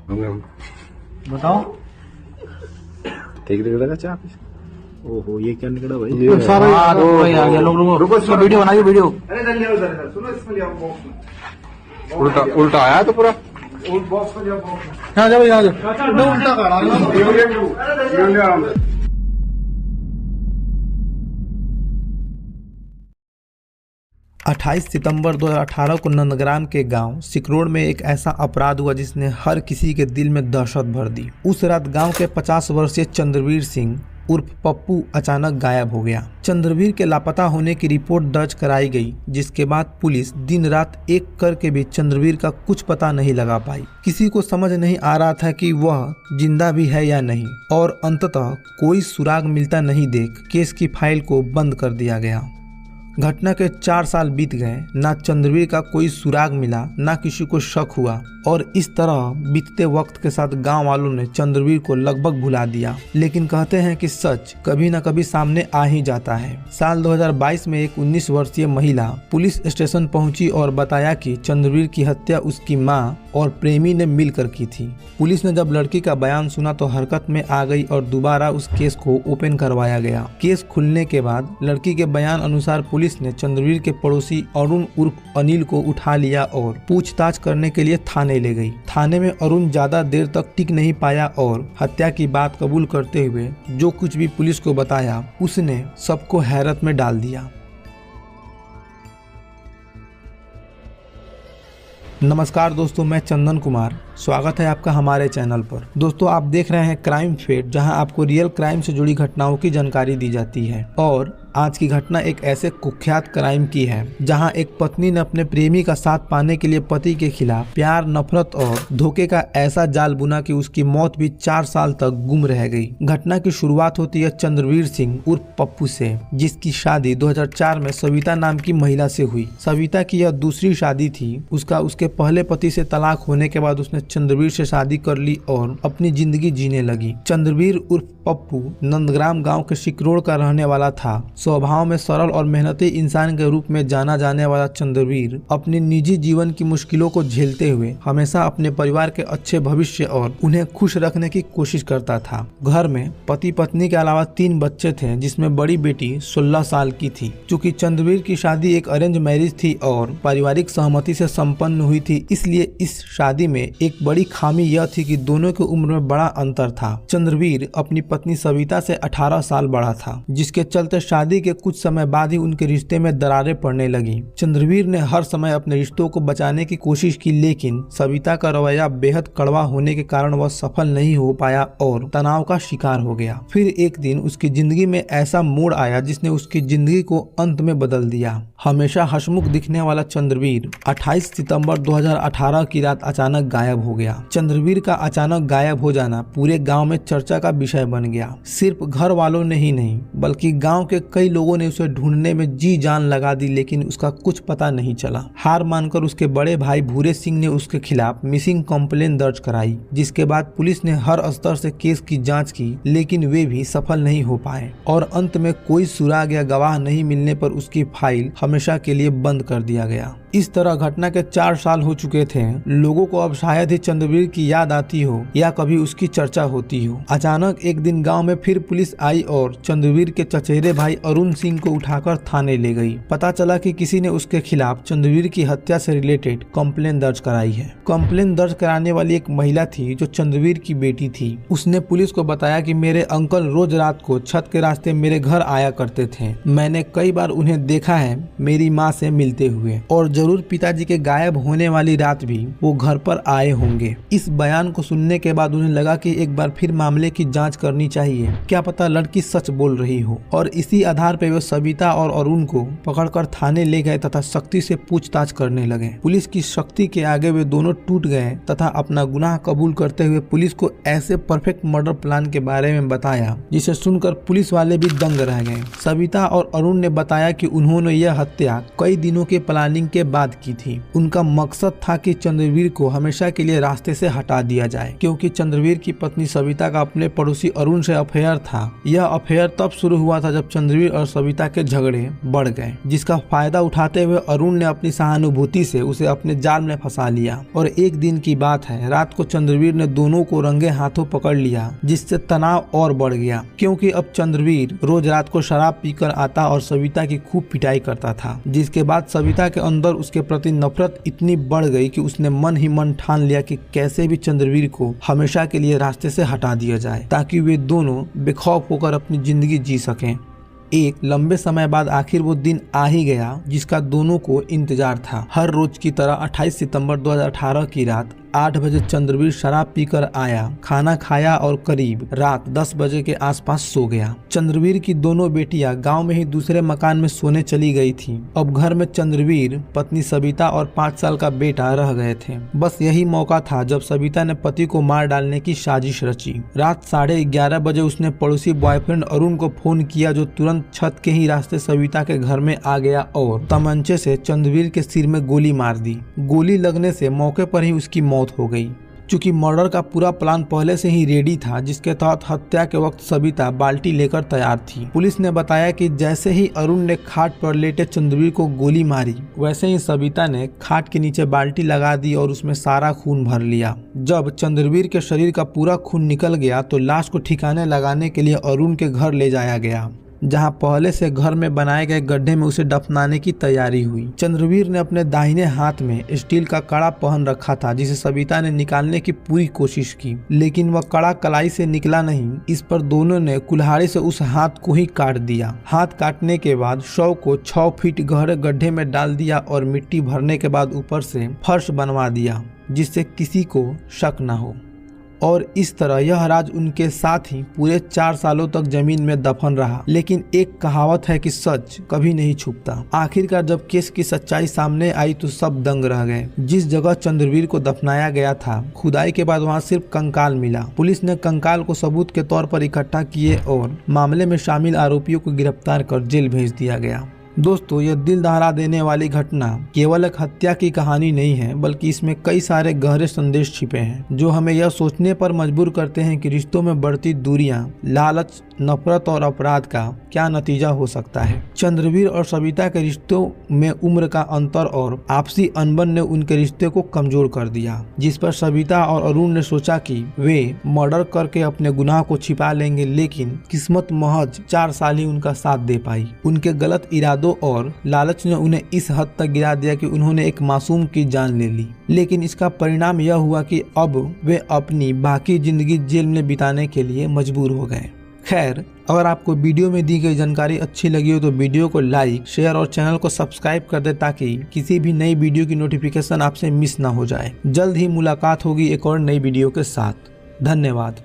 हम बताओ। ठीक निकलेगा चाय पे। ओहो ये क्या निकला भाई? ये सारा आ गया। लोग वीडियो बनाइए वीडियो। अरे इधर ले आओ, इधर सुनो, इसमें ले आओ बॉक्स में। उल्टा उल्टा आया तो पूरा। बॉक्स में ले आओ, बॉक्स में। यहाँ जाओ, यहाँ जाओ। उल्टा करा ले आओ। 28 सितंबर 2018 को नंदग्राम के गांव सिकरोड़ में एक ऐसा अपराध हुआ जिसने हर किसी के दिल में दहशत भर दी। उस रात गांव के 50 वर्षीय चंद्रवीर सिंह उर्फ पप्पू अचानक गायब हो गया। चंद्रवीर के लापता होने की रिपोर्ट दर्ज कराई गई, जिसके बाद पुलिस दिन रात एक करके भी चंद्रवीर का कुछ पता नहीं लगा पाई। किसी को समझ नहीं आ रहा था कि वह जिंदा भी है या नहीं, और अंततः कोई सुराग मिलता नहीं देख केस की फाइल को बंद कर दिया गया। घटना के 4 साल बीत गए, ना चंद्रवीर का कोई सुराग मिला, ना किसी को शक हुआ, और इस तरह बीतते वक्त के साथ गांव वालों ने चंद्रवीर को लगभग भुला दिया। लेकिन कहते हैं कि सच कभी न कभी सामने आ ही जाता है। साल 2022 में एक 19 वर्षीय महिला पुलिस स्टेशन पहुंची और बताया कि चंद्रवीर की हत्या उसकी मां और प्रेमी ने मिलकर की थी। पुलिस ने जब लड़की का बयान सुना तो हरकत में आ गई और दोबारा उस केस को ओपन करवाया गया। केस खुलने के बाद लड़की के बयान अनुसार पुलिस ने चंद्रवीर के पड़ोसी अरुण उर्फ अनिल को उठा लिया और पूछताछ करने के लिए थाने ले गई। थाने में अरुण ज्यादा देर तक टिक नहीं पाया और हत्या की बात कबूल करते हुए जो कुछ भी पुलिस को बताया उसने सबको हैरत में डाल दिया। नमस्कार दोस्तों, मैं चंदन कुमार, स्वागत है आपका हमारे चैनल पर। दोस्तों आप देख रहे हैं क्राइम फेट, जहां आपको रियल क्राइम से जुड़ी घटनाओं की जानकारी दी जाती है। और आज की घटना एक ऐसे कुख्यात क्राइम की है जहां एक पत्नी ने अपने प्रेमी का साथ पाने के लिए पति के खिलाफ प्यार, नफरत और धोखे का ऐसा जाल बुना कि उसकी मौत भी 4 साल तक गुम रह गई। घटना की शुरुआत होती है चंद्रवीर सिंह उर्फ पप्पू से, जिसकी शादी 2004 में सविता नाम की महिला से हुई। सविता की यह दूसरी शादी थी। उसके पहले पति से तलाक होने के बाद उसने चंद्रवीर से शादी कर ली और अपनी जिंदगी जीने लगी। चंद्रवीर उर्फ पप्पू नंदग्राम गांव के सिकरोड़ का रहने वाला था। स्वभाव में सरल और मेहनती इंसान के रूप में जाना जाने वाला चंद्रवीर अपने निजी जीवन की मुश्किलों को झेलते हुए हमेशा अपने परिवार के अच्छे भविष्य और उन्हें खुश रखने की कोशिश करता था। घर में पति पत्नी के अलावा 3 बच्चे थे, जिसमें बड़ी बेटी 16 साल की थी। चूँकि चंद्रवीर की शादी एक अरेंज मैरिज थी और पारिवारिक सहमति से संपन्न हुई थी, इसलिए इस शादी में एक बड़ी खामी यह थी कि दोनों की उम्र में बड़ा अंतर था। चंद्रवीर अपनी पत्नी सविता से 18 साल बड़ा था, जिसके चलते शादी के कुछ समय बाद ही उनके रिश्ते में दरारें पड़ने लगी। चंद्रवीर ने हर समय अपने रिश्तों को बचाने की कोशिश की, लेकिन सविता का रवैया बेहद कड़वा होने के कारण वह सफल नहीं हो पाया और तनाव का शिकार हो गया। फिर एक दिन उसकी जिंदगी में ऐसा मोड़ आया जिसने उसकी जिंदगी को अंत में बदल दिया। हमेशा हंसमुख दिखने वाला चंद्रवीर 28 सितंबर 2018 की रात अचानक गायब हो गया। चंद्रवीर का अचानक गायब हो जाना पूरे गांव में चर्चा का विषय बन गया। सिर्फ घर वालों ने ही नहीं बल्कि गांव के कई लोगों ने उसे ढूंढने में जी जान लगा दी, लेकिन उसका कुछ पता नहीं चला। हार मानकर उसके बड़े भाई भूरे सिंह ने उसके खिलाफ मिसिंग कंप्लेन दर्ज कराई, जिसके बाद पुलिस ने हर स्तर से केस की जांच की, लेकिन वे भी सफल नहीं हो पाए और अंत में कोई सुराग या गवाह नहीं मिलने पर उसकी फाइल हमेशा के लिए बंद कर दिया गया। इस तरह घटना के 4 साल हो चुके थे। लोगों को अब शायद ही चंद्रवीर की याद आती हो या कभी उसकी चर्चा होती हो। अचानक एक दिन गांव में फिर पुलिस आई और चंद्रवीर के चचेरे भाई अरुण सिंह को उठाकर थाने ले गई। पता चला कि किसी ने उसके खिलाफ चंद्रवीर की हत्या से रिलेटेड कंप्लेन दर्ज कराई है। कंप्लेन दर्ज कराने वाली एक महिला थी जो चंद्रवीर की बेटी थी। उसने पुलिस को बताया कि मेरे अंकल रोज रात को छत के रास्ते मेरे घर आया करते थे। मैंने कई बार उन्हें देखा है मेरी माँ से मिलते हुए, और जरूर पिताजी के गायब होने वाली रात भी वो घर पर आए होंगे। इस बयान को सुनने के बाद उन्हें लगा कि एक बार फिर मामले की जांच करनी चाहिए, क्या पता लड़की सच बोल रही हो। और इसी आधार पर वे सविता और अरुण को पकड़कर थाने ले गए तथा सख्ती से पूछताछ करने लगे। पुलिस की शक्ति के आगे वे दोनों टूट गए तथा अपना गुनाह कबूल करते हुए पुलिस को ऐसे परफेक्ट मर्डर प्लान के बारे में बताया जिसे सुनकर पुलिस वाले भी दंग रह गए। सविता और अरुण ने बताया कि उन्होंने यह हत्या कई दिनों के प्लानिंग के बाद की थी। उनका मकसद था कि चंद्रवीर को हमेशा के लिए रास्ते से हटा दिया जाए, क्योंकि चंद्रवीर की पत्नी सविता का अपने पड़ोसी अरुण से अफेयर था। यह अफेयर तब शुरू हुआ था जब चंद्रवीर और सविता के झगड़े बढ़ गए, जिसका फायदा उठाते हुए अरुण ने अपनी सहानुभूति से उसे अपने जाल में फंसा लिया। और एक दिन की बात है, रात को चंद्रवीर ने दोनों को रंगे हाथों पकड़ लिया, जिससे तनाव और बढ़ गया, क्योंकि अब चंद्रवीर रोज रात को शराब पीकर आता और सविता की खूब पिटाई करता था। जिसके बाद सविता के अंदर उसके प्रति नफरत इतनी बढ़ गई कि उसने मन ही मन ठान लिया कि कैसे भी चंद्रवीर को हमेशा के लिए रास्ते से हटा दिया जाए, ताकि वे दोनों बेखौफ होकर अपनी जिंदगी जी सकें। एक लंबे समय बाद आखिर वो दिन आ ही गया जिसका दोनों को इंतजार था। हर रोज की तरह 28 सितंबर 2018 की रात 8 बजे चंद्रवीर शराब पीकर आया, खाना खाया और करीब रात 10 बजे के आसपास सो गया। चंद्रवीर की दोनों बेटियां गांव में ही दूसरे मकान में सोने चली गई थीं। अब घर में चंद्रवीर, पत्नी सविता और 5 साल का बेटा रह गए थे। बस यही मौका था जब सविता ने पति को मार डालने की साजिश रची। रात 11:30 बजे उसने पड़ोसी बॉयफ्रेंड अरुण को फोन किया, जो तुरंत छत के ही रास्ते सविता के घर में आ गया और तमंचे से चंद्रवीर के सिर में गोली मार दी। गोली लगने से मौके पर ही उसकी मौत हो गई। चूंकि मर्डर का पूरा प्लान पहले से ही रेडी था, जिसके तहत हत्या के वक्त सविता बाल्टी लेकर तैयार थी। पुलिस ने बताया कि जैसे ही अरुण ने खाट पर लेटे चंद्रवीर को गोली मारी, वैसे ही सविता ने खाट के नीचे बाल्टी लगा दी और उसमें सारा खून भर लिया। जब चंद्रवीर के शरीर का पूरा खून निकल गया तो लाश को ठिकाने लगाने के लिए अरुण के घर ले जाया गया, जहां पहले से घर में बनाए गए गड्ढे में उसे दफनाने की तैयारी हुई। चंद्रवीर ने अपने दाहिने हाथ में स्टील का कड़ा पहन रखा था, जिसे सविता ने निकालने की पूरी कोशिश की, लेकिन वह कड़ा कलाई से निकला नहीं। इस पर दोनों ने कुल्हाड़ी से उस हाथ को ही काट दिया। हाथ काटने के बाद शव को 6 फीट गहरे गड्ढे में डाल दिया और मिट्टी भरने के बाद ऊपर से फर्श बनवा दिया, जिससे किसी को शक न हो। और इस तरह यह राज उनके साथ ही पूरे 4 सालों तक जमीन में दफन रहा। लेकिन एक कहावत है कि सच कभी नहीं छुपता। आखिरकार जब केस की सच्चाई सामने आई तो सब दंग रह गए। जिस जगह चंद्रवीर को दफनाया गया था, खुदाई के बाद वहां सिर्फ कंकाल मिला। पुलिस ने कंकाल को सबूत के तौर पर इकट्ठा किए और मामले में शामिल आरोपियों को गिरफ्तार कर जेल भेज दिया गया। दोस्तों, यह दिल दहला देने वाली घटना केवल एक हत्या की कहानी नहीं है, बल्कि इसमें कई सारे गहरे संदेश छिपे हैं, जो हमें यह सोचने पर मजबूर करते हैं कि रिश्तों में बढ़ती दूरियां, लालच, नफरत और अपराध का क्या नतीजा हो सकता है। चंद्रवीर और सविता के रिश्तों में उम्र का अंतर और आपसी अनबन ने उनके रिश्ते को कमजोर कर दिया, जिस पर सविता और अरुण ने सोचा कि वे मर्डर करके अपने गुनाह को छिपा लेंगे, लेकिन किस्मत महज 4 साल ही उनका साथ दे पाई। उनके गलत इरादों और लालच ने उन्हें इस हद तक गिरा दिया कि उन्होंने एक मासूम की जान ले ली। लेकिन इसका परिणाम यह हुआ कि अब वे अपनी बाकी जिंदगी जेल में बिताने के लिए मजबूर हो गए। खैर, अगर आपको वीडियो में दी गई जानकारी अच्छी लगी हो तो वीडियो को लाइक, शेयर और चैनल को सब्सक्राइब कर दे, ताकि किसी भी नई वीडियो की नोटिफिकेशन आपसे मिस ना हो जाए। जल्द ही मुलाकात होगी एक और नई वीडियो के साथ। धन्यवाद।